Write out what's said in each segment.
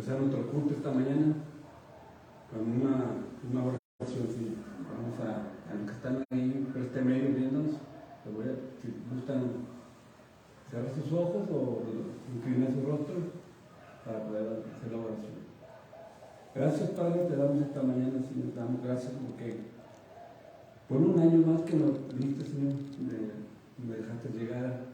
empezar nuestro culto esta mañana con una oración, Señor. Vamos a los que están ahí por este medio viéndonos, si gustan cerrar sus ojos o inclinar su rostro para poder hacer la oración. Gracias, Padre, te damos esta mañana, Señor, te damos gracias porque por un año más que nos diste, Señor, me dejaste llegar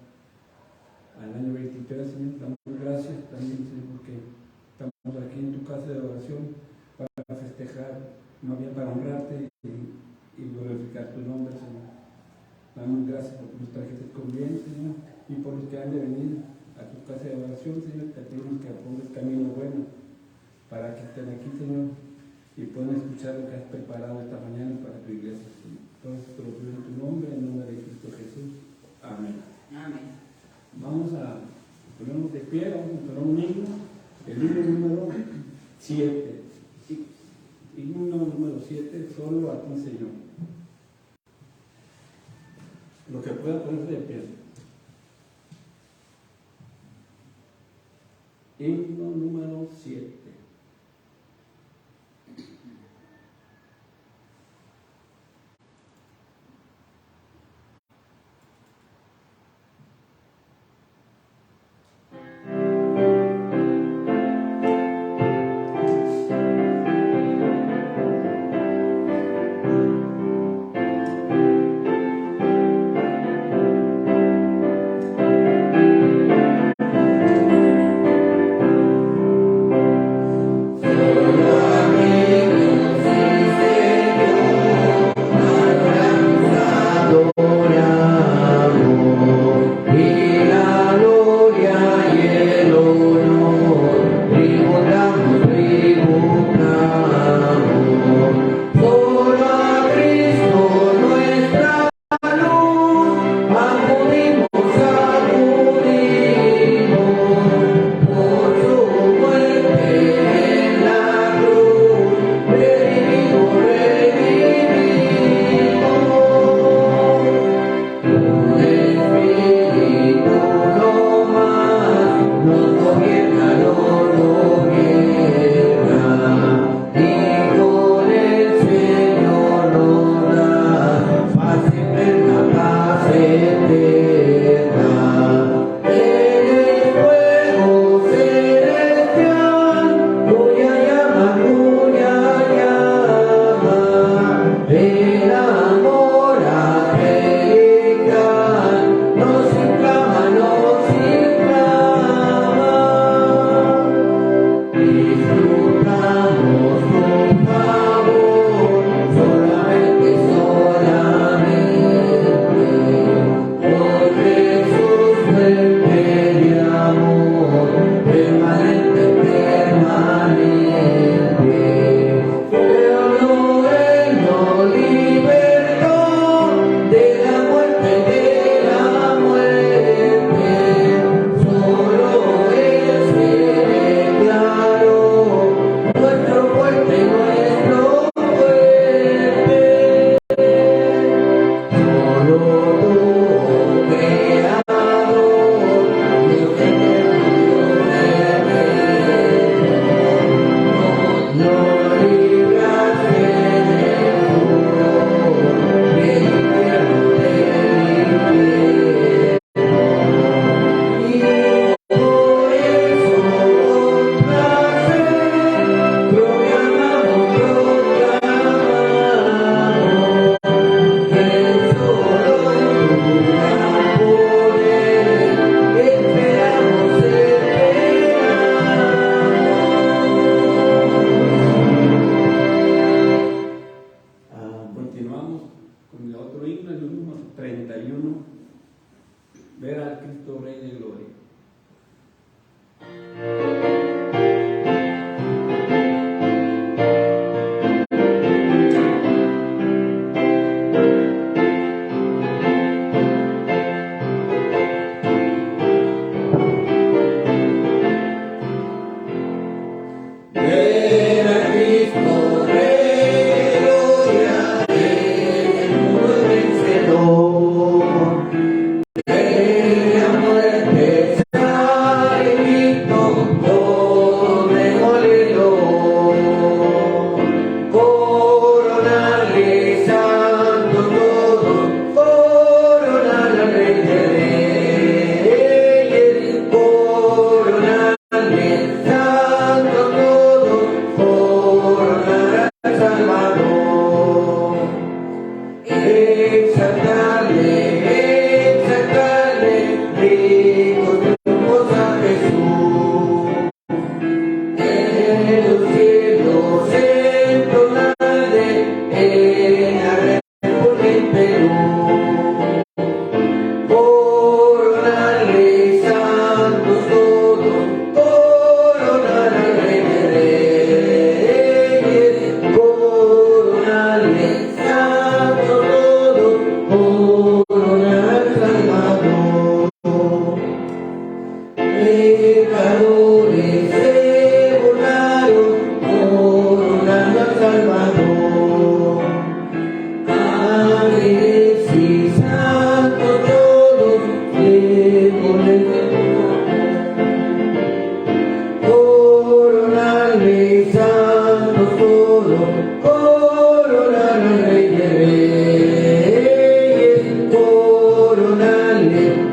al año 23, Señor, te damos gracias también, Señor, porque estamos aquí en tu casa de oración para festejar, más bien para honrarte y glorificar tu nombre, Señor. Damos gracias porque nos trajiste con bien, Señor, y por los que han de venir a tu casa de oración, Señor, te pedimos que pongas camino bueno para que estén aquí, Señor, y puedan escuchar lo que has preparado esta mañana para tu iglesia, Señor. Todo esto lo pido en tu nombre, en nombre de Cristo Jesús. Amén. Amén. Vamos a ponernos de pie, vamos a cantar un himno, el himno número 7. Himno número 7, solo a ti, Señor. Lo que pueda ponerse de pie. Himno número 7.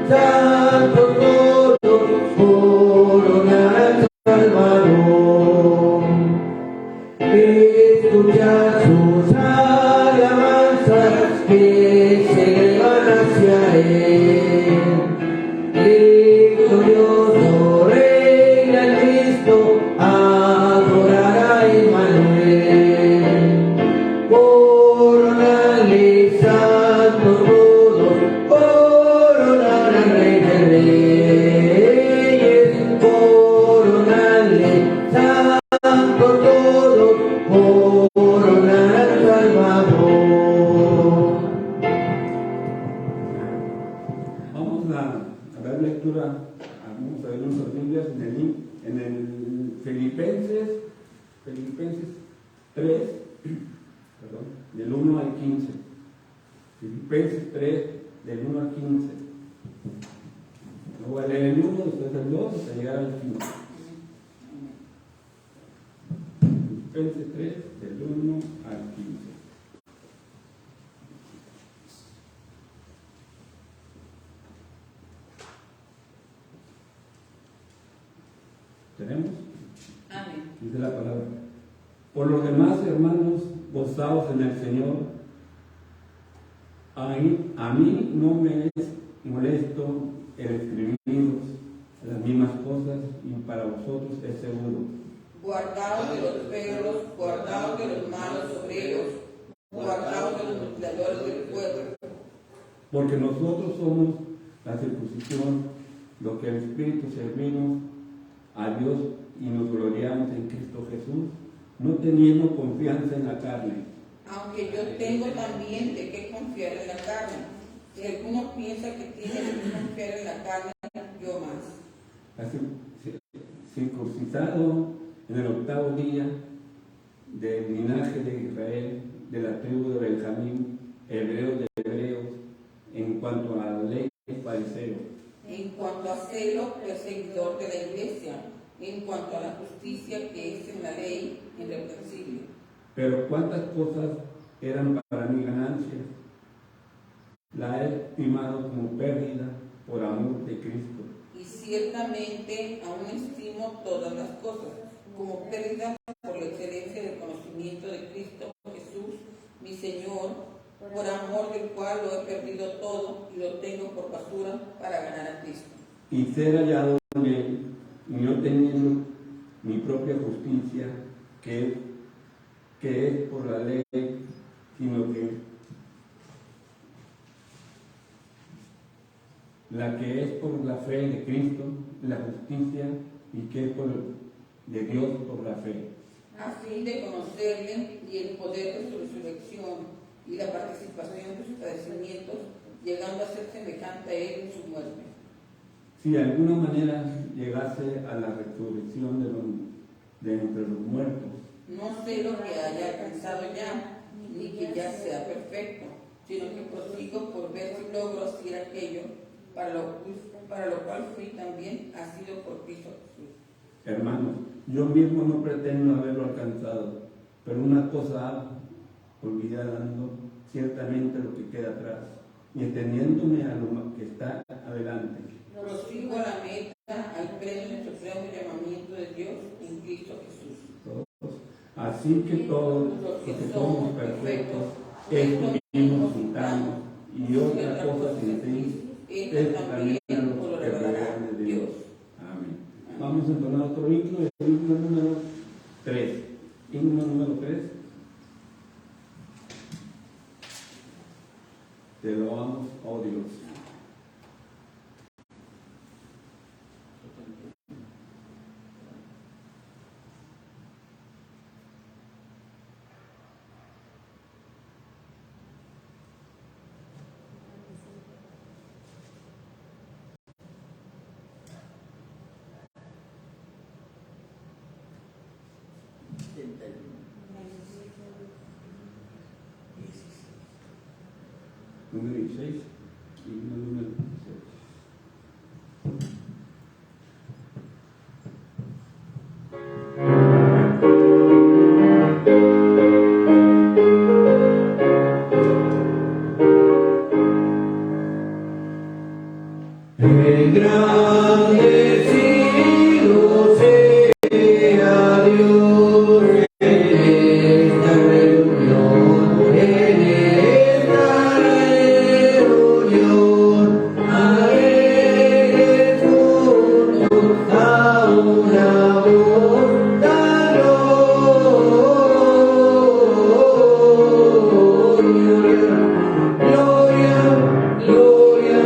santos todos, coronan al Salvador. Escucha sus alabanzas que se elevan hacia él. Victorioso reina el Cristo, adorar a Emmanuel. Coronale santos todos, coronar al Rey de Reyes. Coronale santos todos, coronar al Salvador. Vamos a dar lectura, vamos a ver nuestras Biblias en el Filipenses 3, perdón, del 1 al 15. Filipenses 3, del 1 al 15. Lo voy a leer el 1, después el 2, hasta llegar al 15. Filipenses 3, del 1 al 15. ¿Tenemos? Amén. Dice la palabra. Por los demás, hermanos, gozaos en el Señor. A mí no me es molesto el escribiros las mismas cosas, y para vosotros es seguro. Guardaos de los perros, guardaos de los malos obreros, guardaos de los mutiladores del pueblo. Porque nosotros somos la circuncisión, lo que el Espíritu servimos a Dios y nos gloriamos en Cristo Jesús, no teniendo confianza en la carne. Aunque yo tengo también de qué confiar en la carne. Si alguno piensa que tiene de qué confiar en la carne, yo más. Circuncidado en el 8º día del linaje de Israel, de la tribu de Benjamín, hebreo de hebreos, en cuanto a la ley fariseo. En cuanto a celo, perseguidor de la iglesia. En cuanto a la justicia que es en la ley, irreprensible. Pero cuántas cosas eran para mi ganancia, la he estimado como pérdida por amor de Cristo. Y ciertamente aún estimo todas las cosas como pérdida por la excelencia del conocimiento de Cristo Jesús, mi Señor, por amor del cual lo he perdido todo y lo tengo por basura para ganar a Cristo. Y ser hallado en él, y no teniendo mi propia justicia, que es por la ley, sino que la que es por la fe de Cristo, la justicia, y que es de Dios por la fe. A fin de conocerle y el poder de su resurrección y la participación de sus padecimientos, llegando a ser semejante a él en su muerte. Si de alguna manera llegase a la resurrección de entre los muertos, no sé lo que haya alcanzado ya, ni que ya sea perfecto, sino que prosigo por ver si logro hacer aquello para lo cual fui también asido por Cristo Jesús. Hermanos, yo mismo no pretendo haberlo alcanzado, pero una cosa hago, olvidando ciertamente lo que queda atrás y extendiéndome a lo que está adelante. Prosigo a la meta, al premio del supremo llamamiento de Dios en Cristo Jesús. Así que todos los que somos perfectos, esto mismo juntamos, y otra cosa sin fin, esto también lo que regalan de Dios. Amén. Vamos a entonar otro himno, el himno número 3. Himno número 3. Te lo amo, oh Dios. Número 16 y número 16. Engrandecido sea Dios en esta reunión, alegres juntos a una voz, gloria, gloria,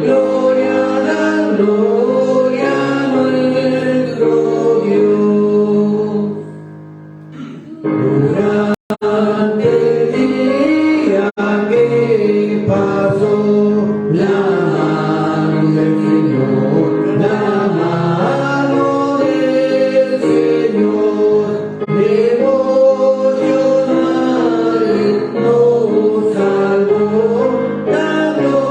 gloria, la gloria a nuestro Dios. Durante el día que pasó, la mano del Señor, la mano del Señor, devocionales nos salvó, la gloria,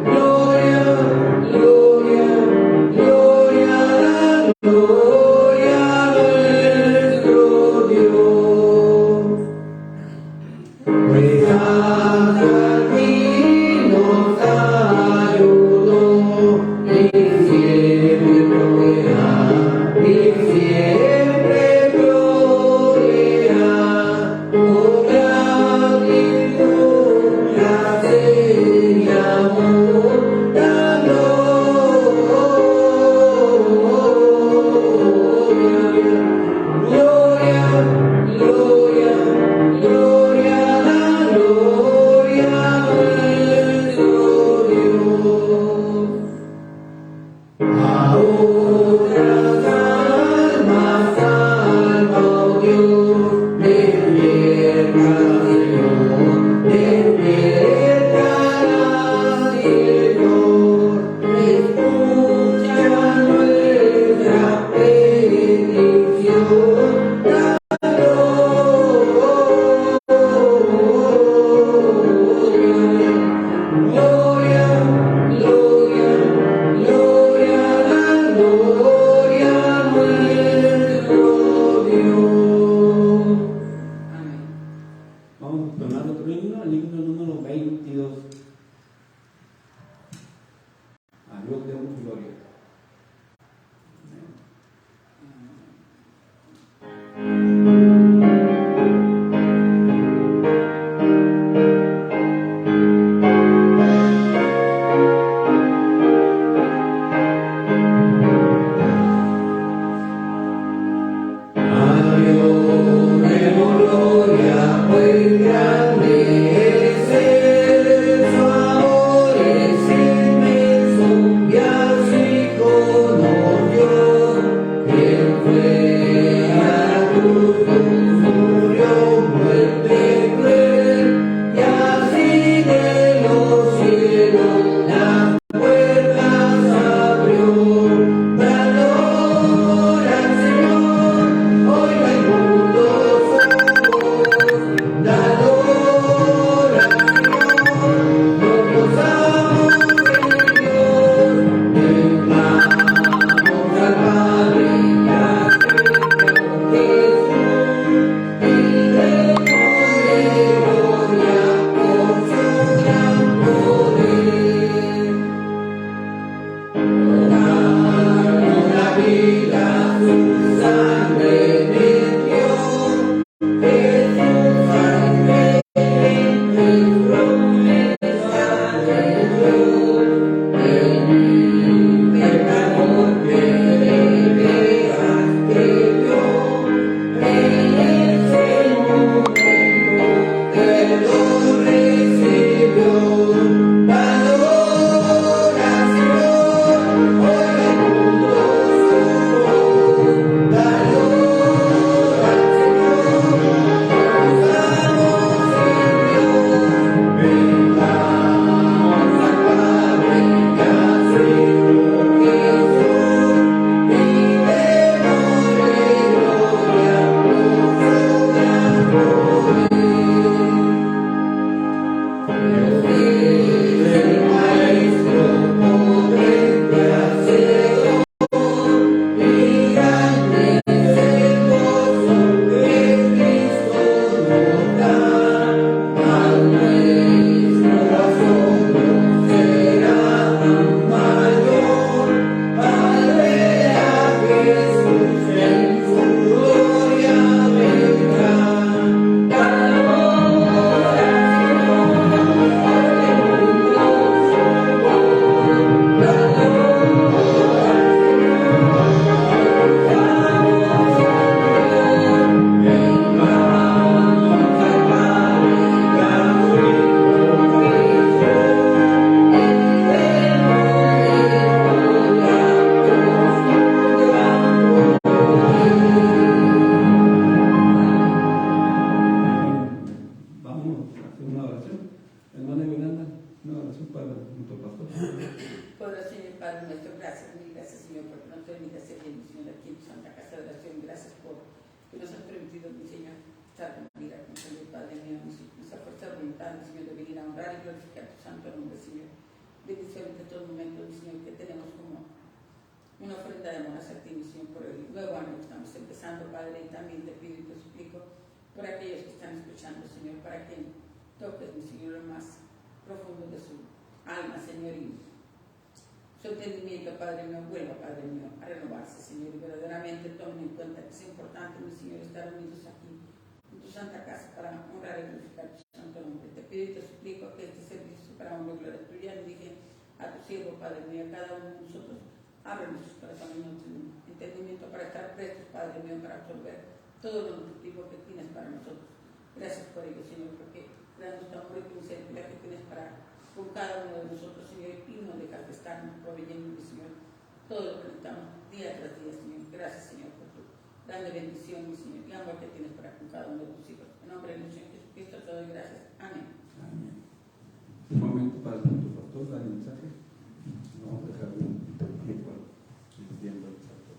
gloria, gloria, gloria, la gloria a nuestro Dios. Pues hasta aquí nos ayudó y siempre proveerá, y siempre proveerá, con gratitud, placer y amor, la gloria, gloria, gloria, la gloria a nuestro Dios. A otras almas salva, oh Dios, despierta, Señor, despierta, Señor, escucha nuestra petición, la gloria, gloria, gloria, la gloria a nuestro Dios. Amén. Vamos a tomar otro himno, el himno número 22. A Dios demos gloria. A Dios demos gloria, pues grande es el hacer una oración. Hermana Yolanda, una oración para nuestro pastor. Padre, Señor, Padre nuestro, gracias, mil gracias, Señor, porque nos permite hacer bien, Señor, aquí en tu Santa Casa de Oración. Gracias por que nos has permitido, mi Señor, estar con vida, con salud, Padre mío, nuestra fuerza de voluntad, mi Señor, de venir a honrar y glorificar tu santo nombre, Señor. Bendición de todo momento, mi Señor, que tenemos como una ofrenda de amor hacia ti, mi Señor, por el nuevo año que estamos empezando, Padre, y también te pido y te suplico por aquellos que están escuchando, Señor, para que toques, mi Señor, lo más profundo de su alma, Señor, y su entendimiento, Padre mío, vuelva, Padre mío, a renovarse, Señor, y verdaderamente tomen en cuenta que es importante, mi Señor, estar unidos aquí en tu santa casa para honrar y glorificar tu santo nombre. Te pido y te suplico que este servicio para honra y gloria tuya dirige a tu siervo, Padre mío, a cada uno de nosotros. Abre nuestros corazones, nuestro entendimiento para estar prestos, Padre mío, para absorber todo lo nutritivo que tienes para nosotros. Gracias por ello, Señor, porque gracias tu amor y tu misericordia que tienes para con cada uno de nosotros, Señor, y no dejar de estarnos proveyendo, Señor, todo lo que necesitamos día tras día, Señor. Gracias, Señor, por tu grande bendición, mi Señor, y amor que tienes para con cada uno de tus hijos. En nombre de Señor Jesucristo te doy gracias. Amén. Amén. Un momento para nuestro pastor, dar el mensaje. Vamos a dejar un tiempo entiendo el pastor.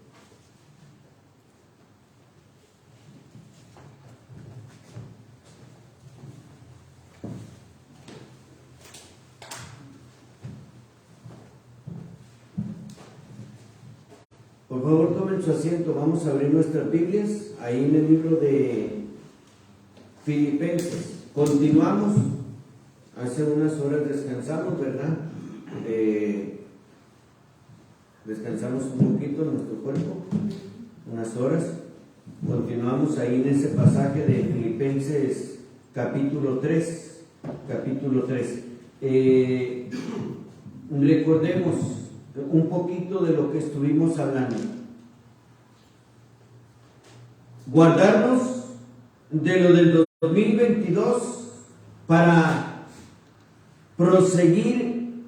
Por favor, tomen su asiento. Vamos a abrir nuestras Biblias ahí en el libro de Filipenses. Continuamos. Hace unas horas descansamos, ¿verdad? Descansamos un poquito en nuestro cuerpo, unas horas. Continuamos ahí en ese pasaje de Filipenses capítulo 3. Capítulo 3. Recordemos un poquito de lo que estuvimos hablando. Guardarnos de lo del 2022 para proseguir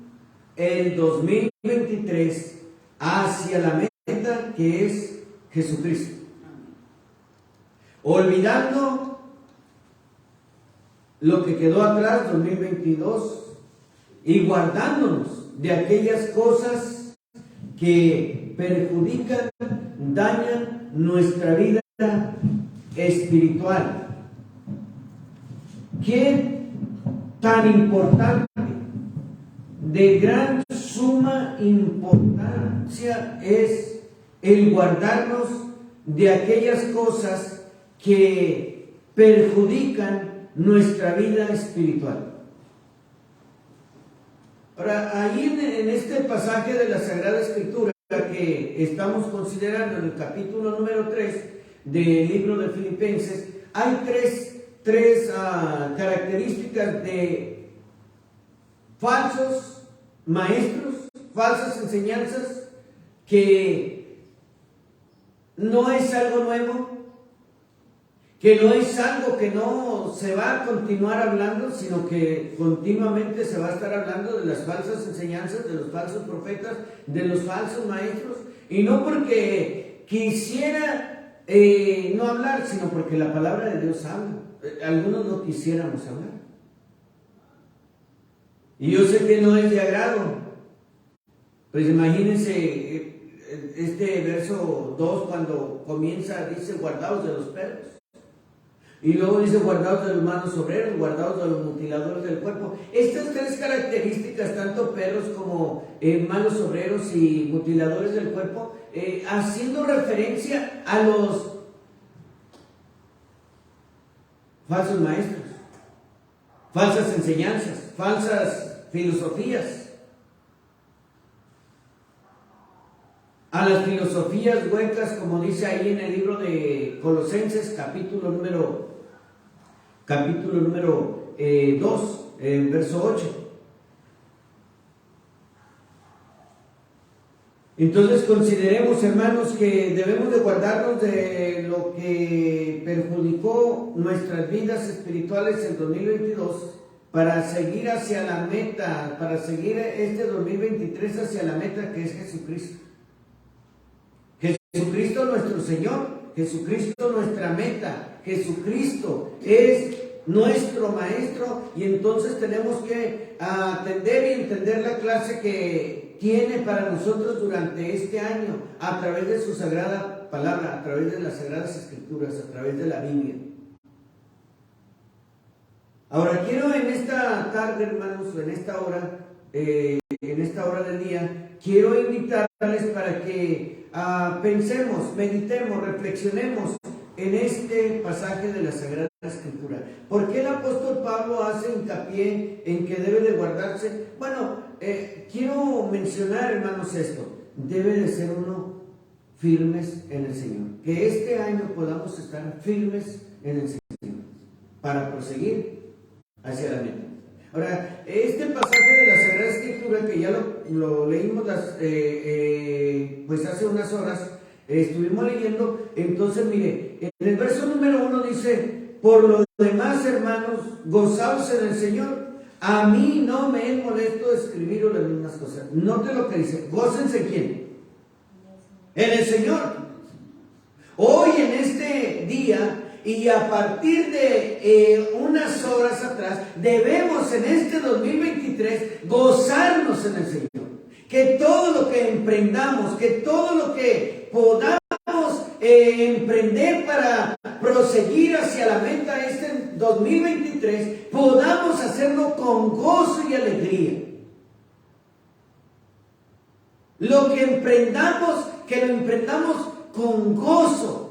el 2023 hacia la meta que es Jesucristo. Olvidando lo que quedó atrás, 2022, y guardándonos de aquellas cosas que perjudican, dañan nuestra vida espiritual. ¿Qué tan importante, de gran suma importancia es el guardarnos de aquellas cosas que perjudican nuestra vida espiritual? Ahora, ahí en este pasaje de la Sagrada Escritura que estamos considerando en el capítulo número 3 del libro de Filipenses, hay tres características de falsos maestros, falsas enseñanzas, que no es algo nuevo, que no es algo que no se va a continuar hablando, sino que continuamente se va a estar hablando de las falsas enseñanzas, de los falsos profetas, de los falsos maestros, y no porque quisiera no hablar, sino porque la palabra de Dios habla. Algunos no quisiéramos hablar. Y yo sé que no es de agrado. Pues imagínense este verso 2 cuando comienza, dice guardaos de los perros. Y luego dice guardados de los malos obreros, guardados de los mutiladores del cuerpo. Estas tres características, tanto perros como malos obreros y mutiladores del cuerpo, haciendo referencia a los falsos maestros, falsas enseñanzas, falsas filosofías, a las filosofías huecas, como dice ahí en el libro de Colosenses, capítulo número 2, verso 8. Entonces consideremos, hermanos, que debemos de guardarnos de lo que perjudicó nuestras vidas espirituales en 2022 para seguir hacia la meta, para seguir este 2023 hacia la meta que es Jesucristo. Jesucristo nuestro Señor, Jesucristo nuestra meta, Jesucristo es nuestro maestro, y entonces tenemos que atender y entender la clase que tiene para nosotros durante este año a través de su sagrada palabra, a través de las sagradas escrituras, a través de la Biblia. Ahora quiero en esta tarde, hermanos, en esta hora del día, quiero invitarles para que pensemos, meditemos, reflexionemos en este pasaje de la Sagrada Escritura. ¿Por qué el apóstol Pablo hace hincapié en que debe de guardarse? Bueno, quiero mencionar, hermanos, esto. Debe de ser uno firmes en el Señor. Que este año podamos estar firmes en el Señor para proseguir hacia la meta. Ahora, este pasaje de la Sagrada Escritura, que ya lo leímos pues hace unas horas, estuvimos leyendo. Entonces, mire, en el verso número 1 dice: por lo demás, hermanos, gozaos en el Señor. A mí no me es molesto escribiros las mismas cosas. Note lo que dice: gócense, ¿quién? En el Señor. Hoy, en este día, y a partir de unas horas atrás, debemos en este 2023 gozarnos en el Señor. Que todo lo que emprendamos, que todo lo que podamos emprender para proseguir hacia la meta este 2023, podamos hacerlo con gozo y alegría. Lo que emprendamos, que lo emprendamos con gozo.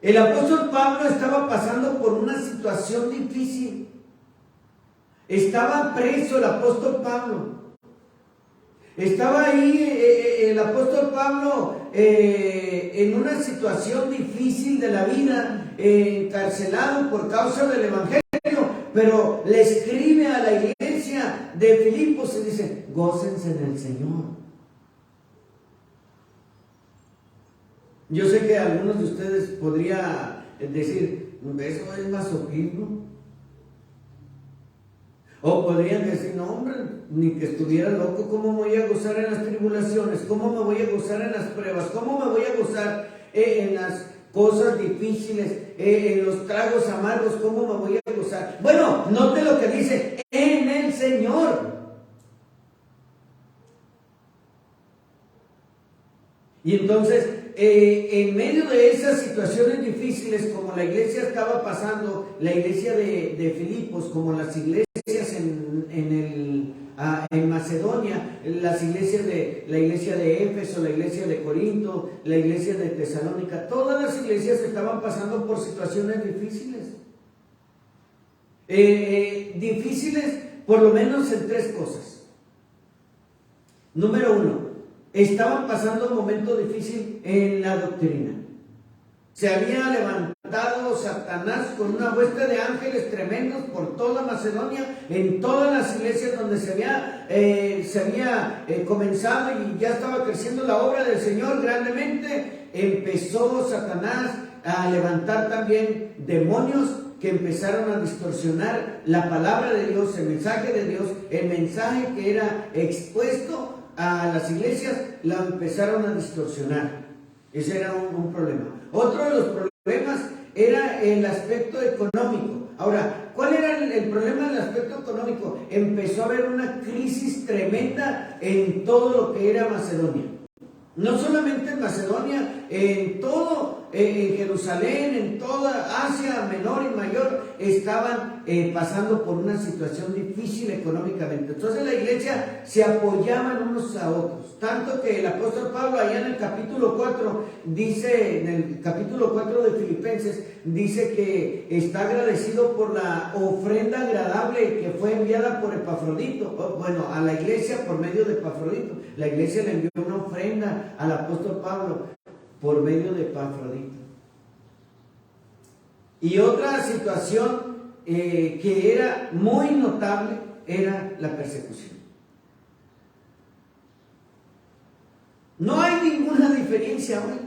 El apóstol Pablo estaba pasando por una situación difícil. Estaba preso el apóstol Pablo. Estaba ahí el apóstol Pablo en una situación difícil de la vida, encarcelado por causa del Evangelio, pero le escribe a la iglesia de Filipos y dice: gócense en el Señor. Yo sé que algunos de ustedes podría decir: ¿eso es masoquismo? O podrían decir: no, hombre, ni que estuviera loco, ¿cómo me voy a gozar en las tribulaciones? ¿Cómo me voy a gozar en las pruebas? ¿Cómo me voy a gozar en las cosas difíciles, en los tragos amargos? ¿Cómo me voy a gozar? Bueno, note lo que dice: en el Señor. Y entonces, en medio de esas situaciones difíciles, como la iglesia estaba pasando, la iglesia de Filipos, como las iglesias en Macedonia, la iglesia de Éfeso, la iglesia de Corinto, la iglesia de Tesalónica, todas las iglesias estaban pasando por situaciones difíciles. Difíciles por lo menos en tres cosas. Número 1, estaban pasando un momento difícil en la doctrina. Se había levantado Satanás con una hueste de ángeles tremendos por toda Macedonia, en todas las iglesias donde se había comenzado y ya estaba creciendo la obra del Señor grandemente. Empezó Satanás a levantar también demonios que empezaron a distorsionar la palabra de Dios, el mensaje de Dios, el mensaje que era expuesto a las iglesias, la empezaron a distorsionar. Ese era un problema. Otro de los problemas era el aspecto económico. Ahora, ¿cuál era el problema del aspecto económico? Empezó a haber una crisis tremenda en todo lo que era Macedonia. No solamente en Macedonia, en todo, en Jerusalén, en toda Asia Menor y Mayor, estaban pasando por una situación difícil económicamente. Entonces la iglesia se apoyaban unos a otros. Tanto que el apóstol Pablo allá en el capítulo 4, dice, en el capítulo 4 de Filipenses, dice que está agradecido por la ofrenda agradable que fue enviada por Epafrodito. Bueno, a la iglesia por medio de Epafrodito. La iglesia le envió una ofrenda al apóstol Pablo por medio de Epafrodito. Y otra situación que era muy notable era la persecución. No hay ninguna diferencia hoy.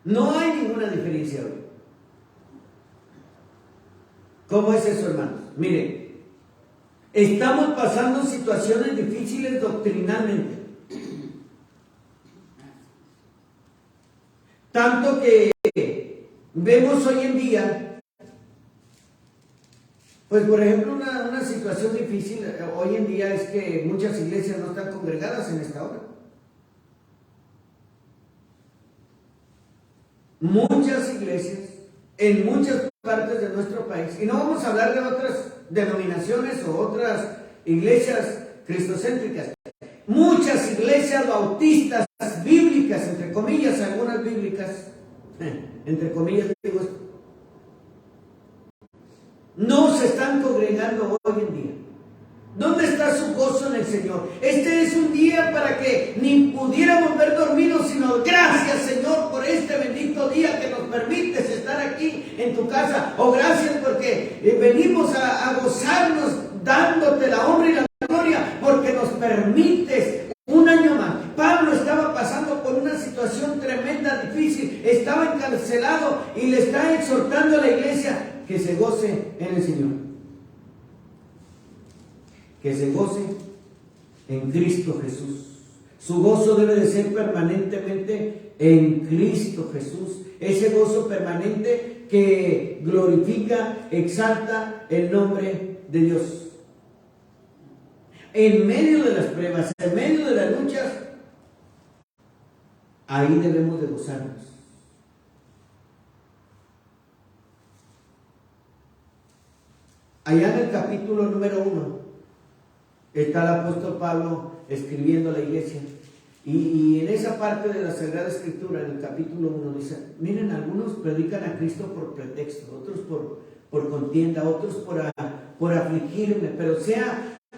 No hay ninguna diferencia hoy. ¿Cómo es eso, hermanos? Miren, estamos pasando situaciones difíciles doctrinalmente. Tanto que vemos hoy en día, pues por ejemplo, una situación difícil hoy en día es que muchas iglesias no están congregadas en esta hora. Muchas iglesias en muchas partes de nuestro país, y no vamos a hablar de otras denominaciones o otras iglesias cristocéntricas, muchas iglesias bautistas bíblicas, entre comillas, algunas bíblicas, entre comillas digo esto, no se están congregando hoy en día. ¿Dónde está su gozo en el Señor? Este es un día para que ni pudiéramos ver dormidos, sino gracias, Señor, por este bendito día que nos permites estar aquí en tu casa. O gracias porque venimos a gozarnos dándote la honra y la gloria porque nos permites un año más. Pablo estaba pasando por una situación tremenda, difícil, estaba encarcelado y le está exhortando a la iglesia que se goce en el Señor. Que se goce en Cristo Jesús. Su gozo debe de ser permanentemente en Cristo Jesús. Ese gozo permanente que glorifica, exalta el nombre de Dios. En medio de las pruebas, en medio de las luchas, ahí debemos de gozarnos. Allá en el capítulo número 1 está el apóstol Pablo escribiendo a la iglesia. Y en esa parte de la Sagrada Escritura, en el capítulo 1, dice, miren, algunos predican a Cristo por pretexto, otros por contienda, otros por afligirme, pero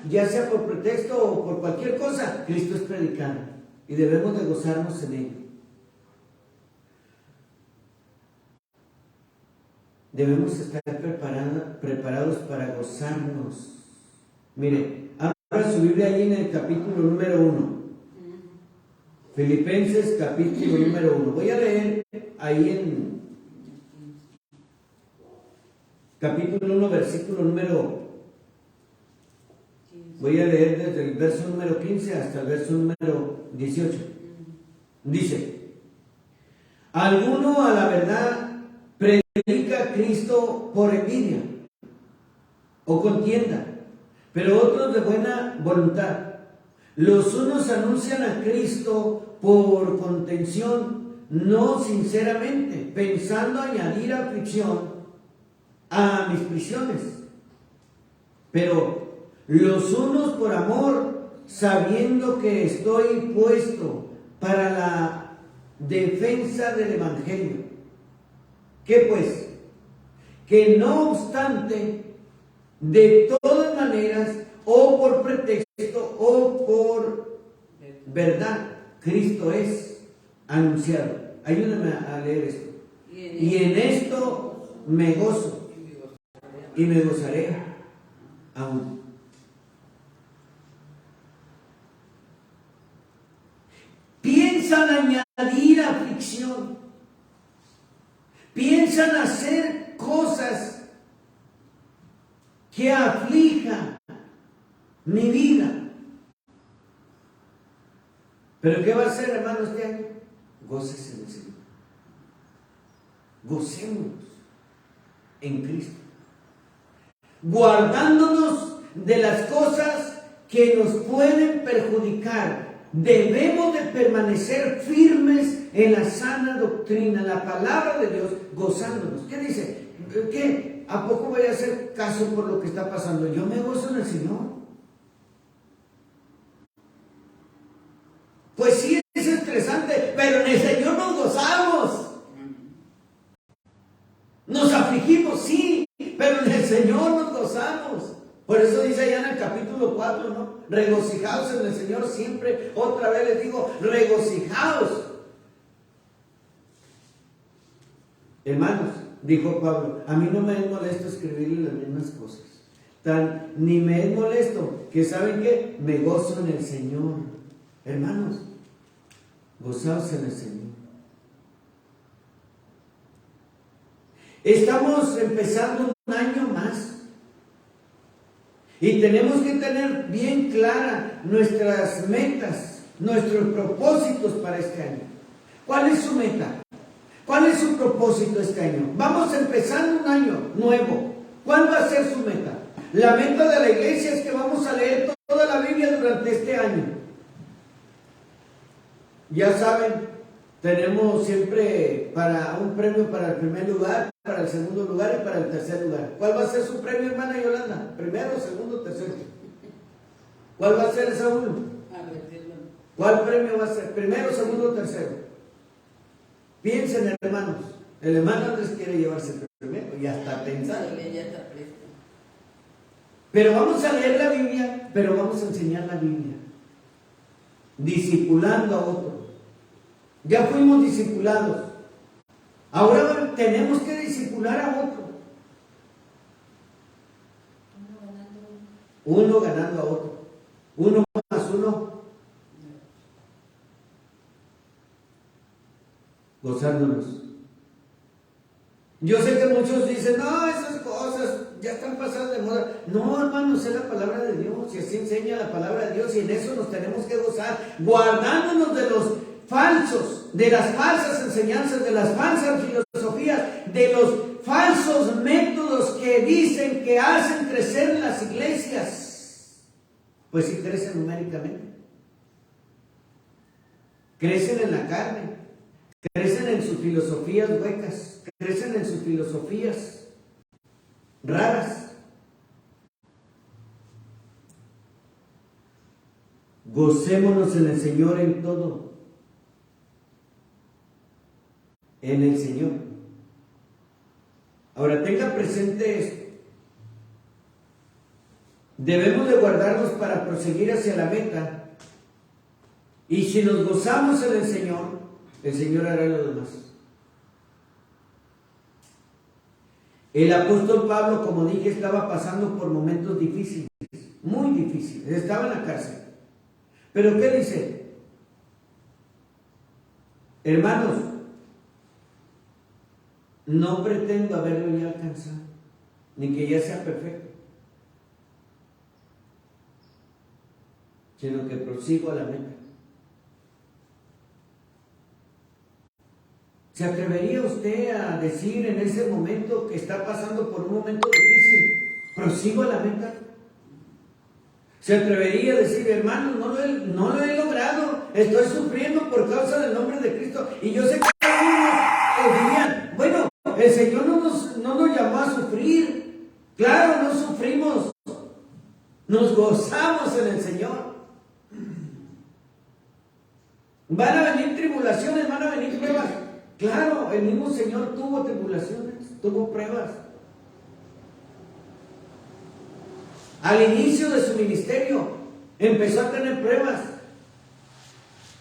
ya sea por pretexto o por cualquier cosa, Cristo es predicado y debemos de gozarnos en ello. Debemos estar preparados para gozarnos. Mire, abra su Biblia ahí en el capítulo número 1. Filipenses capítulo número 1. Voy a leer ahí en capítulo 1, versículo número. Voy a leer desde el verso número 15 hasta el verso número 18. Dice: alguno a la verdad predica a Cristo por envidia o contienda, pero otros de buena voluntad. Los unos anuncian a Cristo por contención, no sinceramente, pensando añadir aflicción a mis prisiones. Pero los unos por amor, sabiendo que estoy puesto para la defensa del Evangelio. ¿Qué pues? Que no obstante, de todas maneras, o por pretexto o por verdad, Cristo es anunciado. Ayúdame a leer esto. Y en esto me gozo y me gozaré aún. Piensan añadir aflicción, piensan hacer cosas que aflijan mi vida. ¿Pero qué va a hacer, hermano, este año? Gócese en el Señor. Gocémonos en Cristo, guardándonos de las cosas que nos pueden perjudicar. Debemos de permanecer firmes en la sana doctrina, la palabra de Dios, gozándonos. ¿Qué dice? ¿Qué? ¿A poco voy a hacer caso por lo que está pasando? Yo me gozo en el Señor. Pues sí, es estresante, pero en el Señor nos gozamos. Nos afligimos, sí, pero en el Señor nos gozamos. Por eso dice allá en el capítulo 4, ¿no? Regocijaos en el Señor siempre. Otra vez les digo, regocijaos. Hermanos, dijo Pablo, a mí no me es molesto escribirle las mismas cosas. Ni me es molesto que, ¿saben qué? Me gozo en el Señor. Hermanos, gozaos en el Señor. Estamos empezando un año más y tenemos que tener bien claras nuestras metas, nuestros propósitos para este año. ¿Cuál es su meta? ¿Cuál es su propósito este año? Vamos empezando un año nuevo. ¿Cuál va a ser su meta? La meta de la iglesia es que vamos a leer toda la Biblia durante este año. Ya saben, tenemos siempre para un premio para el primer lugar, para el segundo lugar y para el tercer lugar. ¿Cuál va a ser su premio, hermana Yolanda? ¿Primero, segundo, tercero? ¿Cuál va a ser ese uno? ¿Cuál premio va a ser? ¿Primero, segundo, tercero? Piensen, hermanos. El hermano Andrés quiere llevarse el primero, ya está pensando. Pero vamos a leer la Biblia, pero vamos a enseñar la Biblia. Discipulando a otro. Ya fuimos discipulados. Ahora tenemos que discipular a otro. Uno ganando a otro. Uno más uno. Gozándonos. Yo sé que muchos dicen, no, esas cosas ya están pasadas de moda. No, hermanos, es la palabra de Dios y así enseña la palabra de Dios y en eso nos tenemos que gozar, guardándonos de los falsos, de las falsas enseñanzas, de las falsas filosofías, de los falsos métodos que dicen que hacen crecer las iglesias. Pues sí crecen numéricamente, crecen en la carne, crecen en sus filosofías huecas, crecen en sus filosofías raras. Gocémonos en el Señor en todo. En el Señor. Ahora tenga presente esto. Debemos de guardarnos para proseguir hacia la meta. Y si nos gozamos en el Señor hará lo demás. El apóstol Pablo, como dije, estaba pasando por momentos difíciles, muy difíciles. Estaba en la cárcel. Pero ¿qué dice? Hermanos, no pretendo haberlo ya alcanzado, ni que ya sea perfecto, sino que prosigo a la meta. ¿Se atrevería usted a decir en ese momento que está pasando por un momento difícil, prosigo a la meta? ¿Se atrevería a decir, hermano, no lo he logrado, estoy sufriendo por causa del nombre de Cristo? Y yo sé que algunos dirían, bueno, el Señor no nos llamó a sufrir. Claro, no sufrimos, nos gozamos en el Señor. Van a venir tribulaciones, van a venir pruebas. Claro, el mismo Señor tuvo tribulaciones, tuvo pruebas. Al inicio de su ministerio empezó a tener pruebas,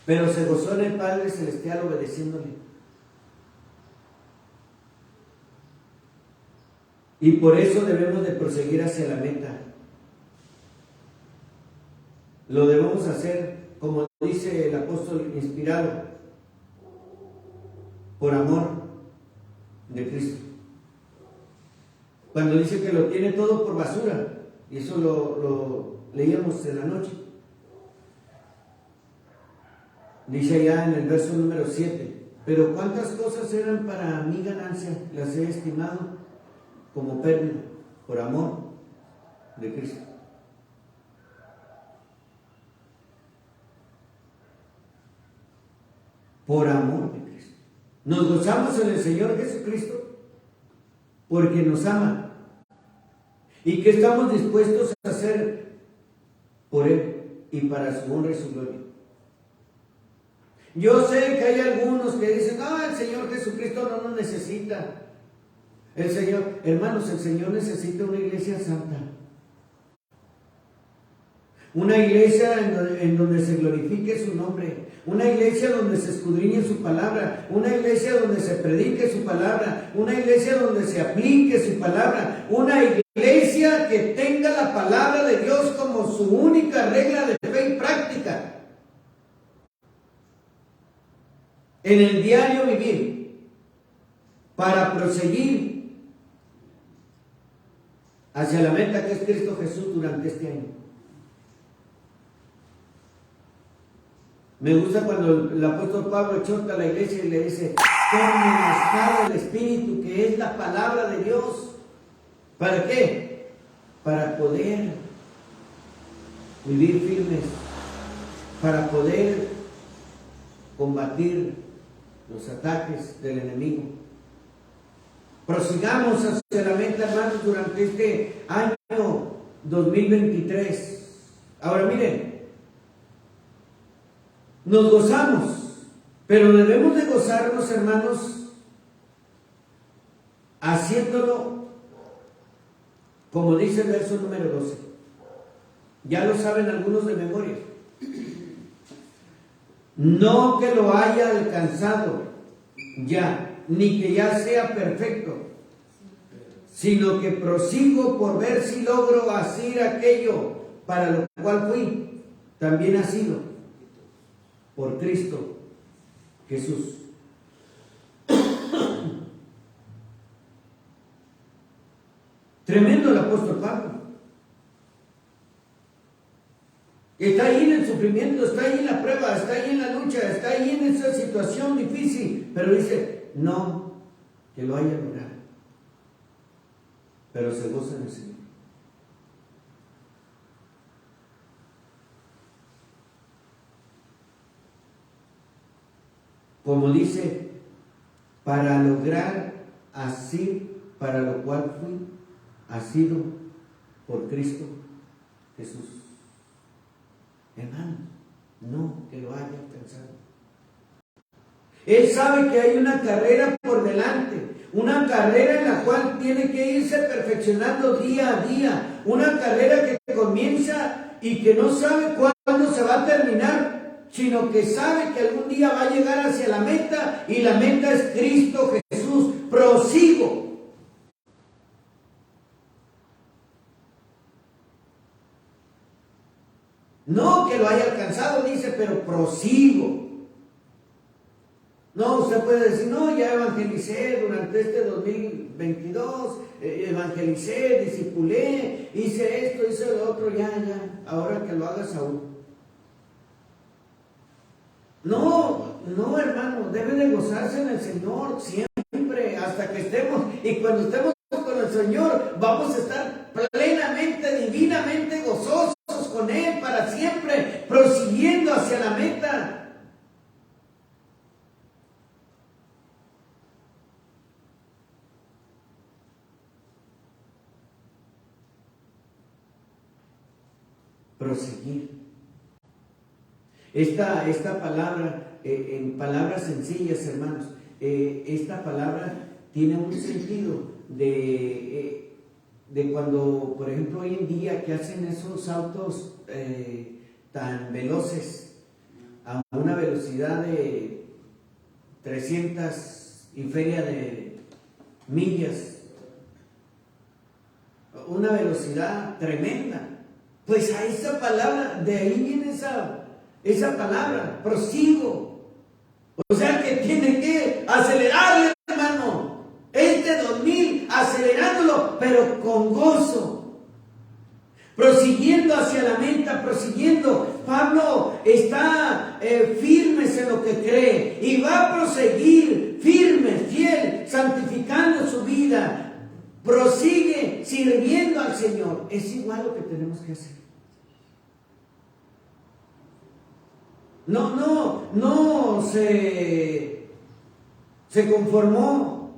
pero se gozó en el Padre Celestial obedeciéndole. Y por eso debemos de proseguir hacia la meta. Lo debemos hacer, como dice el apóstol inspirado, por amor de Cristo. Cuando dice que lo tiene todo por basura, y eso lo leíamos en la noche. Dice allá en el verso número 7, pero cuántas cosas eran para mi ganancia, las he estimado como pérdida por amor de Cristo. Por amor de Cristo. Nos gozamos en el Señor Jesucristo porque nos ama. ¿Y qué estamos dispuestos a hacer por Él y para su honra y su gloria? Yo sé que hay algunos que dicen, no, el Señor Jesucristo no nos necesita. El Señor, hermanos, el Señor necesita una iglesia santa. Una iglesia en donde se glorifique su nombre. Una iglesia donde se escudriñe su palabra. Una iglesia donde se predique su palabra. Una iglesia donde se aplique su palabra. Una iglesia que tenga la palabra de Dios como su única regla de fe y práctica. En el diario vivir. Para proseguir hacia la meta que es Cristo Jesús durante este año. Me gusta cuando el apóstol Pablo exhorta a la iglesia y le dice, tomen el estado del Espíritu, que es la palabra de Dios. ¿Para qué? Para poder vivir firmes, para poder combatir los ataques del enemigo. Prosigamos hacia la meta, hermanos, durante este año 2023. Ahora miren, nos gozamos, pero debemos de gozarnos, hermanos, haciéndolo como dice el verso número 12. Ya lo saben algunos de memoria. No que lo haya alcanzado ya, ni que ya sea perfecto, sino que prosigo por ver si logro hacer aquello para lo cual fui también nacido por Cristo Jesús. Tremendo el apóstol Pablo. Está ahí en el sufrimiento, está ahí en la prueba, está ahí en la lucha, está ahí en esa situación difícil, pero dice, no que lo haya logrado, pero se goza en el Señor. Como dice, para lograr así, para lo cual fui asido por Cristo Jesús. Hermano, no que lo haya alcanzado. Él sabe que hay una carrera por delante, una carrera en la cual tiene que irse perfeccionando día a día, una carrera que comienza y que no sabe cuándo se va a terminar, sino que sabe que algún día va a llegar hacia la meta, y la meta es Cristo Jesús. Prosigo. No que lo haya alcanzado, dice, pero prosigo. No, usted puede decir, no, ya evangelicé durante este 2022, evangelicé, discipulé, hice esto, hice lo otro, ya, ahora que lo hagas aún. No, hermano, debe de gozarse en el Señor siempre, hasta que estemos, y cuando estemos con el Señor, vamos a estar plenamente, divinamente gozosos con Él para siempre, prosiguiendo hacia la meta. Proseguir. Esta palabra, en palabras sencillas, hermanos, esta palabra tiene un sentido de cuando, por ejemplo, hoy en día que hacen esos autos tan veloces, a una velocidad de 300 y feria de millas, una velocidad tremenda. Pues a esa palabra, de ahí viene esa palabra, prosigo. O sea que tiene que acelerarle, hermano. Este 2000, acelerándolo, pero con gozo. Prosiguiendo hacia la meta, prosiguiendo. Pablo está firme en lo que cree y va a proseguir firme, fiel, santificando su vida. Prosigue sirviendo al Señor. Es igual lo que tenemos que hacer. No se conformó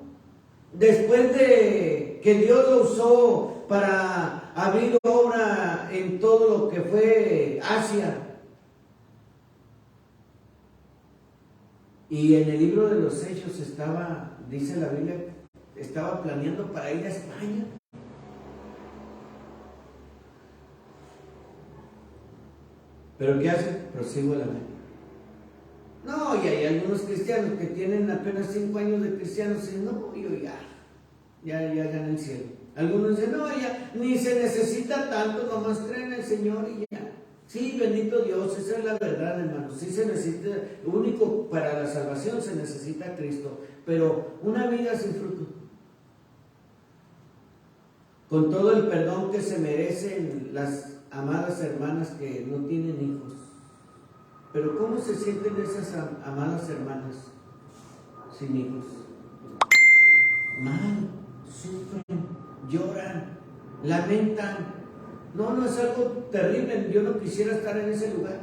después de que Dios lo usó para abrir obra en todo lo que fue Asia. Y en el libro de los Hechos estaba, dice la Biblia, estaba planeando para ir a España. ¿Pero qué hace? Prosigo la meta. No, y hay algunos cristianos que tienen apenas 5 años de cristianos y dicen, no, yo ya gané el cielo. Algunos dicen, no, ya ni se necesita tanto, nomás creen en el Señor y ya. Sí, bendito Dios, esa es la verdad, hermanos. Sí se necesita, lo único para la salvación se necesita a Cristo, pero una vida sin fruto, con todo el perdón que se merecen las amadas hermanas que no tienen hijos. Pero ¿cómo se sienten esas amadas hermanas sin hijos? Mal, sufren, lloran, lamentan. No es algo terrible. Yo no quisiera estar en ese lugar.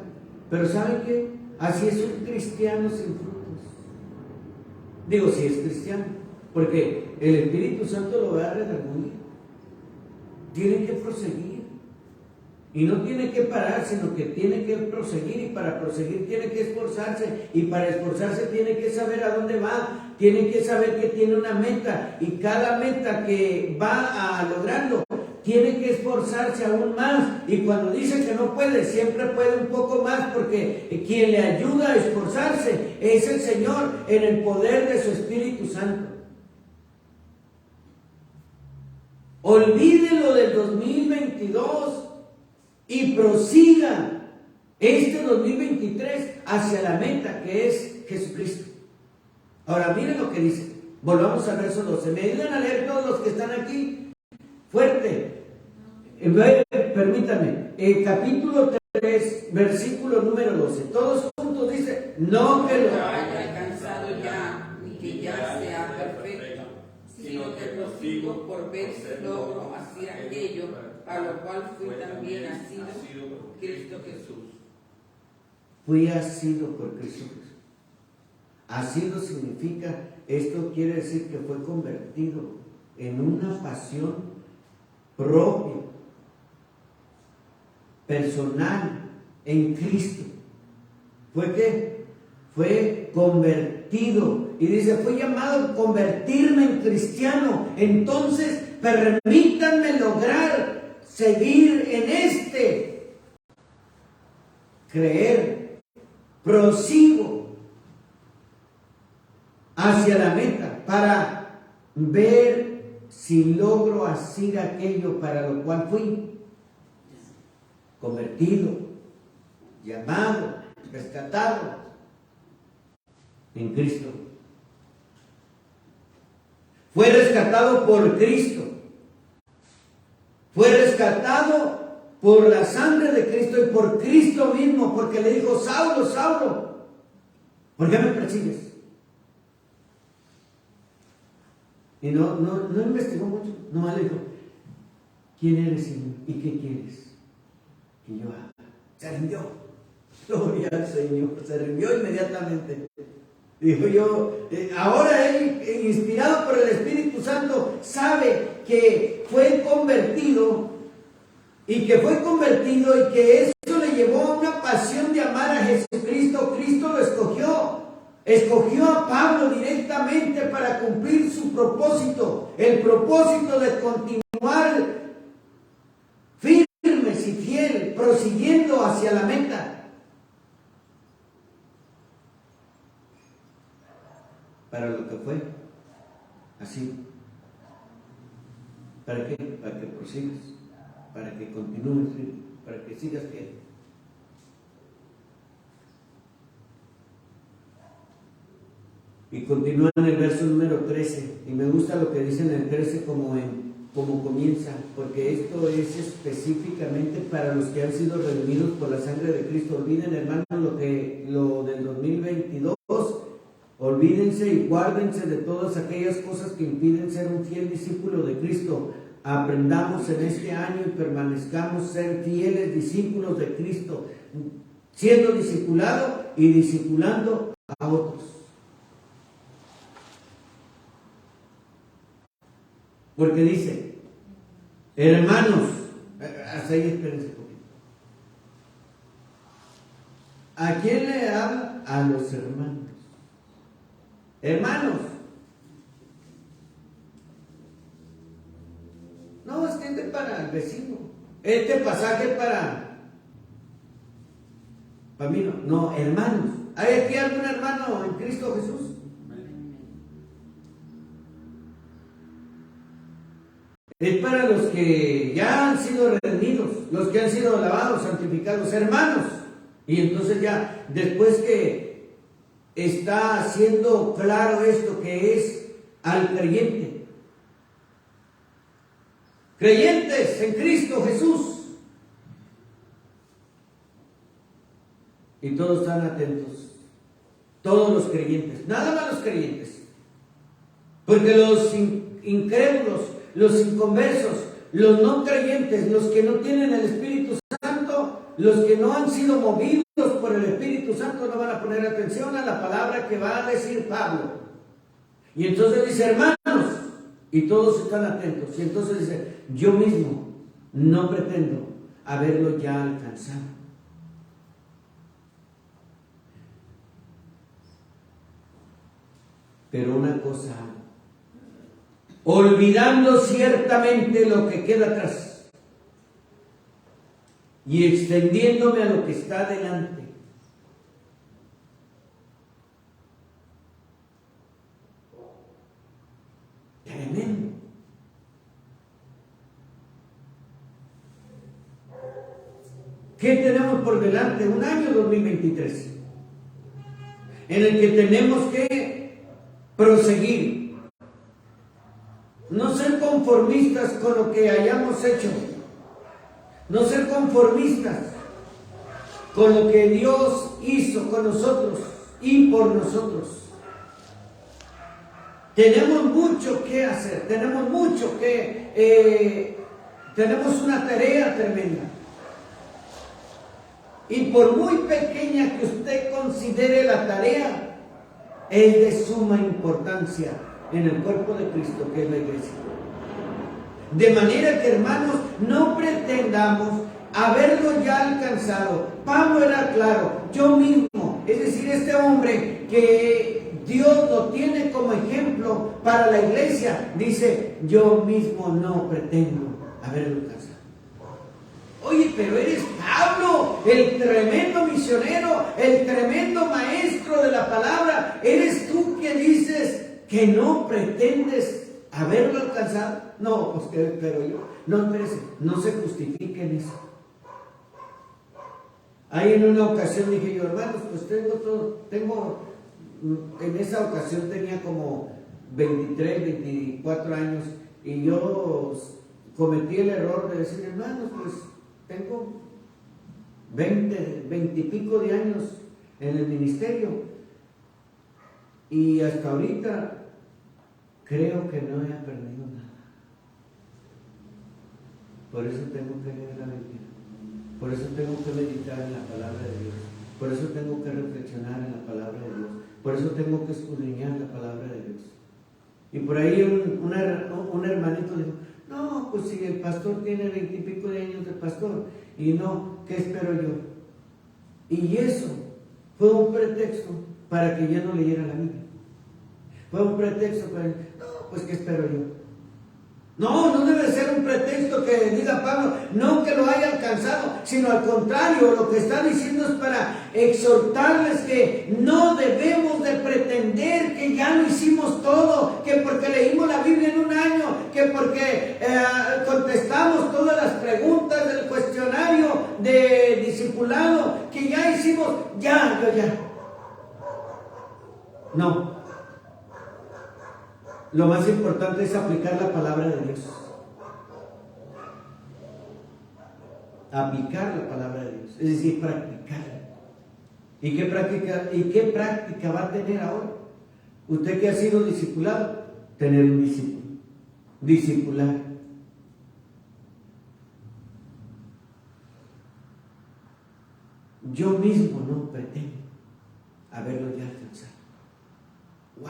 Pero ¿saben qué? Así es un cristiano sin frutos. Digo, si es cristiano, porque el Espíritu Santo lo va a redarguir. Tiene que proseguir. Y no tiene que parar, sino que tiene que proseguir. Y para proseguir tiene que esforzarse. Y para esforzarse tiene que saber a dónde va. Tiene que saber que tiene una meta. Y cada meta que va logrando, tiene que esforzarse aún más. Y cuando dice que no puede, siempre puede un poco más, porque quien le ayuda a esforzarse es el Señor en el poder de su Espíritu Santo. Olvide lo del 2022 y prosiga este 2023 hacia la meta que es Jesucristo. Ahora miren lo que dice. Volvamos al verso 12. Me ayudan a leer todos los que están aquí. Fuerte. Permítanme. Capítulo 3, versículo número 12. Todos juntos dice, no que lo haya alcanzado ya, ni que ya sea perfecto, sino que prosigo por ver si logro hacer aquello a lo cual fui también asido por Cristo Jesús. Fui asido por Cristo Jesús. Asido significa, esto quiere decir que fue convertido en una pasión propia, personal, en Cristo. ¿Fue qué? Fue convertido. Y dice, fue llamado a convertirme en cristiano. Entonces, permítanme lograr seguir en este. Creer. Prosigo hacia la meta para ver si logro hacer aquello para lo cual fui convertido, llamado, rescatado en Cristo. Fue rescatado por Cristo. Fue rescatado por la sangre de Cristo y por Cristo mismo, porque le dijo, Saulo, Saulo, ¿por qué me persigues? Y no investigó mucho, nomás le dijo, ¿quién eres, Señor? ¿Y qué quieres que yo haga? Se rindió. Gloria al Señor, se rindió inmediatamente. Dijo yo, ahora él, inspirado por el Espíritu Santo, sabe que fue convertido y que eso le llevó a una pasión de amar a Jesucristo. Cristo lo escogió a Pablo directamente para cumplir su propósito, el propósito de continuar firmes y fiel, prosiguiendo hacia la meta. Para lo que fue, así. ¿Para qué? Para que prosigas, para que continúes, para que sigas fiel. Y continúa en el verso número 13, y me gusta lo que dice en el 13 como comienza, porque esto es específicamente para los que han sido redimidos por la sangre de Cristo. Olviden, hermanos, lo del 2022. Olvídense y guárdense de todas aquellas cosas que impiden ser un fiel discípulo de Cristo. Aprendamos en este año y permanezcamos ser fieles discípulos de Cristo, siendo discipulado y discipulando a otros. Porque dice, hermanos, hasta ahí espérense un poquito. ¿A quién le habla? A los hermanos. Hermanos, no, es que este para el vecino, este pasaje para mí no, hermanos. ¿Hay aquí algún hermano en Cristo Jesús? Es para los que ya han sido redimidos, los que han sido lavados, santificados, hermanos. Y entonces ya, después que está haciendo claro esto, que es al creyente. Creyentes en Cristo Jesús. Y todos están atentos. Todos los creyentes, nada más los creyentes. Porque los incrédulos, los inconversos, los no creyentes, los que no tienen el Espíritu Santo, los que no han sido movidos por el Espíritu Santo, no van a poner atención a la palabra que va a decir Pablo. Y entonces dice, hermanos, y todos están atentos. Y entonces dice, yo mismo no pretendo haberlo ya alcanzado. Pero una cosa, olvidando ciertamente lo que queda atrás y extendiéndome a lo que está delante. Tremendo. ¿Qué tenemos por delante? Un año 2023 en el que tenemos que proseguir, no ser conformistas con lo que hayamos hecho, no ser conformistas con lo que Dios hizo con nosotros y por nosotros. Tenemos mucho que hacer, tenemos una tarea tremenda. Y por muy pequeña que usted considere la tarea, es de suma importancia en el cuerpo de Cristo, que es la iglesia. De manera que, hermanos, no pretendamos haberlo ya alcanzado. Pablo era claro, yo mismo, es decir, este hombre que Dios lo tiene como ejemplo para la iglesia, dice, yo mismo no pretendo haberlo alcanzado. Oye, pero eres Pablo, el tremendo misionero, el tremendo maestro de la palabra. ¿Eres tú que dices que no pretendes haberlo alcanzado? No, pues pero yo, no, espérese, no se justifiquen eso. Ahí en una ocasión dije yo, hermanos, pues en esa ocasión tenía como 23, 24 años y yo cometí el error de decir, hermanos, pues tengo 20 y pico de años en el ministerio y hasta ahorita creo que no he aprendido nada. Por eso tengo que leer la Biblia, por eso tengo que meditar en la palabra de Dios, por eso tengo que reflexionar en la palabra de Dios, por eso tengo que escudriñar la palabra de Dios. Y por ahí un hermanito dijo, no, pues si el pastor tiene 20 y pico de años de pastor, y no, ¿qué espero yo? Y eso fue un pretexto para que ya no leyera la Biblia. Fue un pretexto para, no, pues ¿qué espero yo? No debe ser un pretexto que diga Pablo, no que lo haya alcanzado, sino al contrario, lo que está diciendo es para exhortarles que no debemos de pretender que ya lo hicimos todo, que porque leímos la Biblia en un año, que porque contestamos todas las preguntas del cuestionario de discipulado, que ya hicimos, ya. No. Lo más importante es aplicar la palabra de Dios. Aplicar la palabra de Dios, es decir, practicarla. ¿Y qué práctica va a tener ahora? Usted que ha sido discipulado, tener un discípulo. Discipular. Yo mismo no pretendo haberlo ya alcanzado. ¡Wow,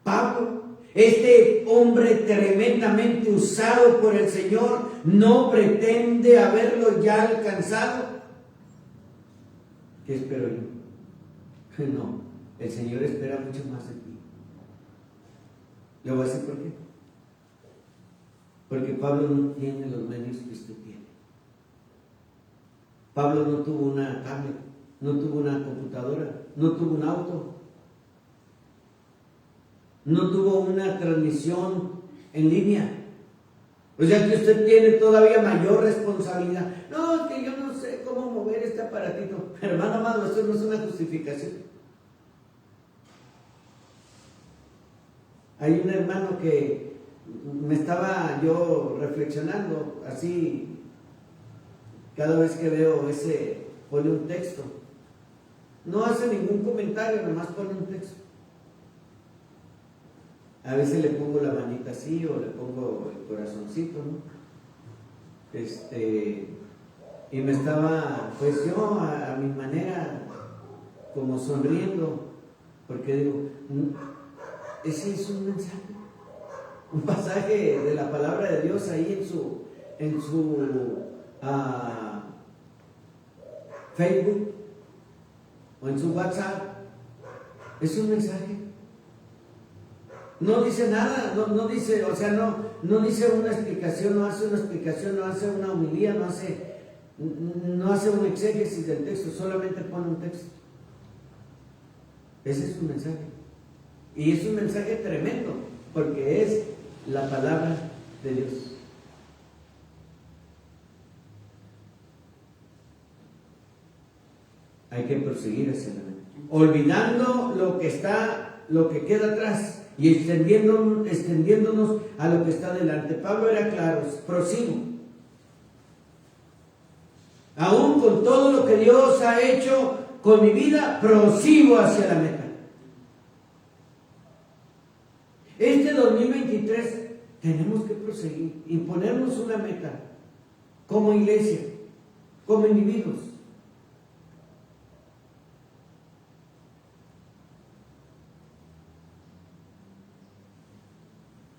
Pablo, este hombre tremendamente usado por el Señor, no pretende haberlo ya alcanzado? ¿Qué espero yo? No, el Señor espera mucho más de ti. Le voy a decir por qué. Porque Pablo no tiene los medios que usted tiene. Pablo no tuvo una tablet, no tuvo una computadora, no tuvo un auto. No tuvo una transmisión en línea. O sea que usted tiene todavía mayor responsabilidad. No, que yo no sé cómo mover este aparatito. Hermano amado, eso no es una justificación. Hay un hermano que me estaba yo reflexionando así, cada vez que veo pone un texto. No hace ningún comentario, nomás pone un texto. A veces le pongo la manita así o le pongo el corazoncito, ¿no? Y me estaba, pues yo a mi manera, como sonriendo, porque digo, ese es un mensaje, un pasaje de la palabra de Dios ahí en su Facebook o en su WhatsApp. Es un mensaje. No dice nada, no dice, o sea, no dice una explicación, no hace una explicación, no hace una homilía, no hace un exégesis del texto, solamente pone un texto. Ese es un mensaje. Y es un mensaje tremendo, porque es la palabra de Dios. Hay que proseguir hacia la meta, olvidando lo que queda atrás y extendiéndonos a lo que está delante. Pablo era claro, prosigo. Aún con todo lo que Dios ha hecho con mi vida, prosigo hacia la meta. Este 2023 tenemos que proseguir y ponernos una meta como iglesia, como individuos.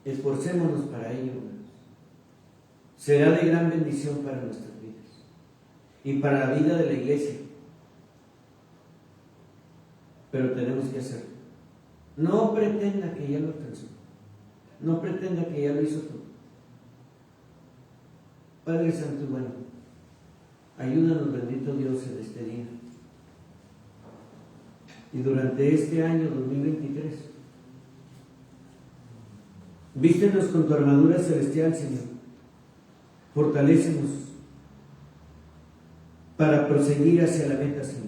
Esforcémonos para ello. Será de gran bendición para nuestras vidas y para la vida de la iglesia. Pero tenemos que hacerlo. No pretenda que ya lo alcanzó. No pretenda que ya lo hizo todo. Padre Santo y bueno, ayúdanos, bendito Dios, en este día. Y durante este año 2023, vístenos con tu armadura celestial, Señor. Fortalécenos para proseguir hacia la meta, Señor.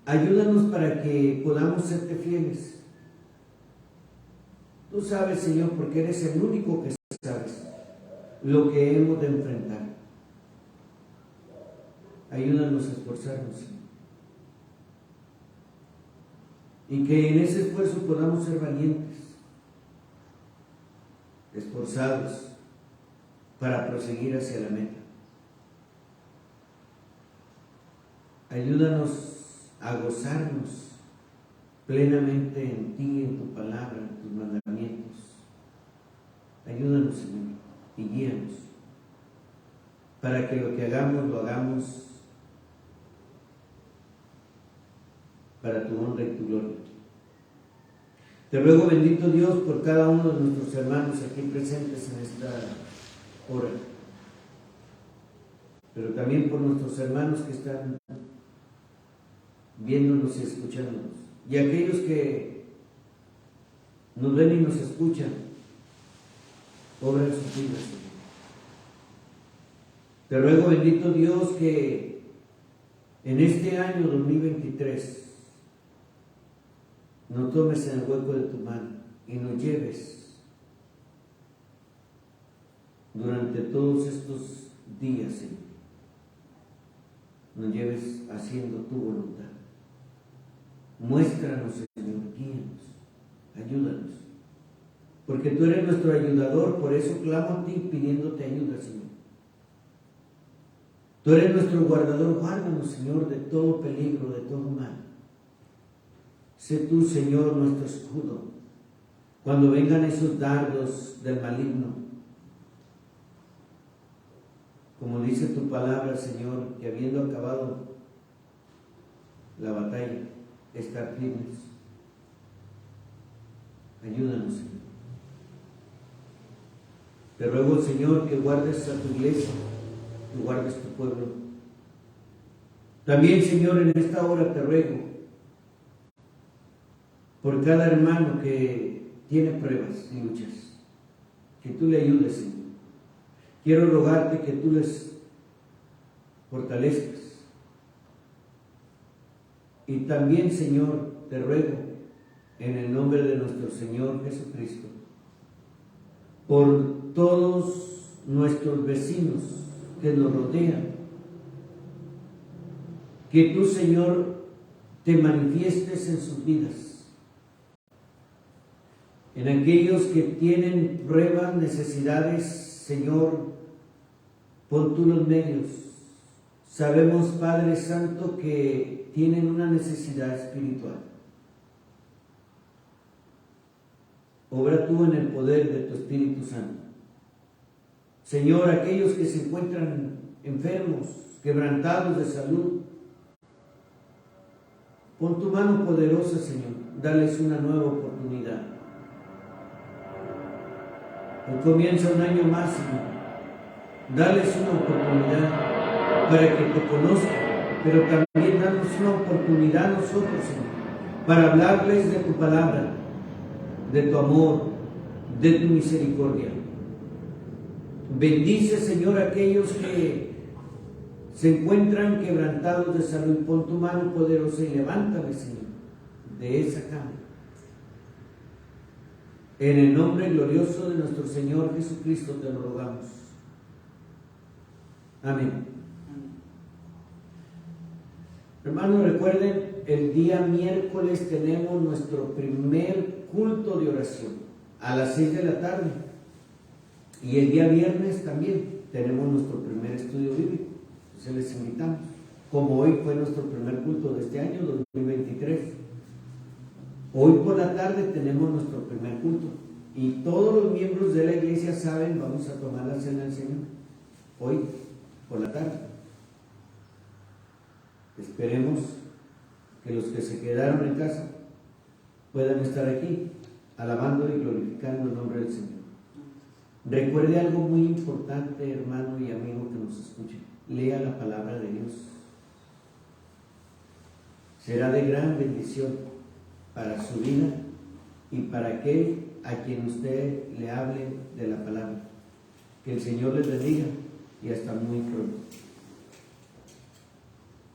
Ayúdanos para que podamos serte fieles. Tú sabes, Señor, porque eres el único que sabes lo que hemos de enfrentar. Ayúdanos a esforzarnos, Señor. Y que en ese esfuerzo podamos ser valientes, esforzados para proseguir hacia la meta. Ayúdanos a gozarnos plenamente en ti, en tu palabra, en tus mandamientos. Ayúdanos, Señor, y guíanos para que lo que hagamos, lo hagamos para tu honra y tu gloria. Te ruego, bendito Dios, por cada uno de nuestros hermanos aquí presentes en esta hora, pero también por nuestros hermanos que están viéndonos y escuchándonos, y aquellos que nos ven y nos escuchan, obra en sus vidas, Señor. Te ruego, bendito Dios, que en este año 2023 nos tomes en el hueco de tu mano y nos lleves durante todos estos días, Señor. Nos lleves haciendo tu voluntad. Muéstranos, Señor, guíanos, ayúdanos, porque tú eres nuestro ayudador, por eso clamo a ti pidiéndote ayuda, Señor. Tú eres nuestro guardador, guárdanos, Señor, de todo peligro, de todo mal. Sé tú, Señor, nuestro escudo, cuando vengan esos dardos del maligno. Como dice tu palabra, Señor, que habiendo acabado la batalla, estar firmes. Ayúdanos, Señor. Te ruego, Señor, que guardes a tu iglesia, que guardes tu pueblo. También, Señor, en esta hora te ruego por cada hermano que tiene pruebas y luchas, que tú le ayudes, Señor. Quiero rogarte que tú les fortalezcas. Y también, Señor, te ruego en el nombre de nuestro Señor Jesucristo, por todos nuestros vecinos que nos rodean. Que tú, Señor, te manifiestes en sus vidas. En aquellos que tienen pruebas, necesidades, Señor, pon tú los medios. Sabemos, Padre Santo, que tienen una necesidad espiritual. Obra tú en el poder de tu Espíritu Santo. Señor, aquellos que se encuentran enfermos, quebrantados de salud, pon tu mano poderosa, Señor, dales una nueva oportunidad. Hoy comienza un año más, Señor. Dales una oportunidad para que te conozcan, pero también danos una oportunidad a nosotros, Señor, para hablarles de tu palabra, de tu amor, de tu misericordia. Bendice, Señor, a aquellos que se encuentran quebrantados de salud. Pon tu mano poderosa y levántame, Señor, de esa cama. En el nombre glorioso de nuestro Señor Jesucristo te lo rogamos. Amén. Hermanos, recuerden, el día miércoles tenemos nuestro primer culto de oración a las 6 de la tarde. Y el día viernes también tenemos nuestro primer estudio bíblico. Entonces les invitamos. Como hoy fue nuestro primer culto de este año, 2023. Hoy por la tarde tenemos nuestro primer culto. Y todos los miembros de la iglesia saben, vamos a tomar la cena del Señor. Hoy por la tarde. Esperemos que los que se quedaron en casa puedan estar aquí, alabando y glorificando el nombre del Señor. Recuerde algo muy importante, hermano y amigo que nos escuche. Lea la palabra de Dios. Será de gran bendición para su vida y para aquel a quien usted le hable de la palabra. Que el Señor les bendiga y hasta muy pronto.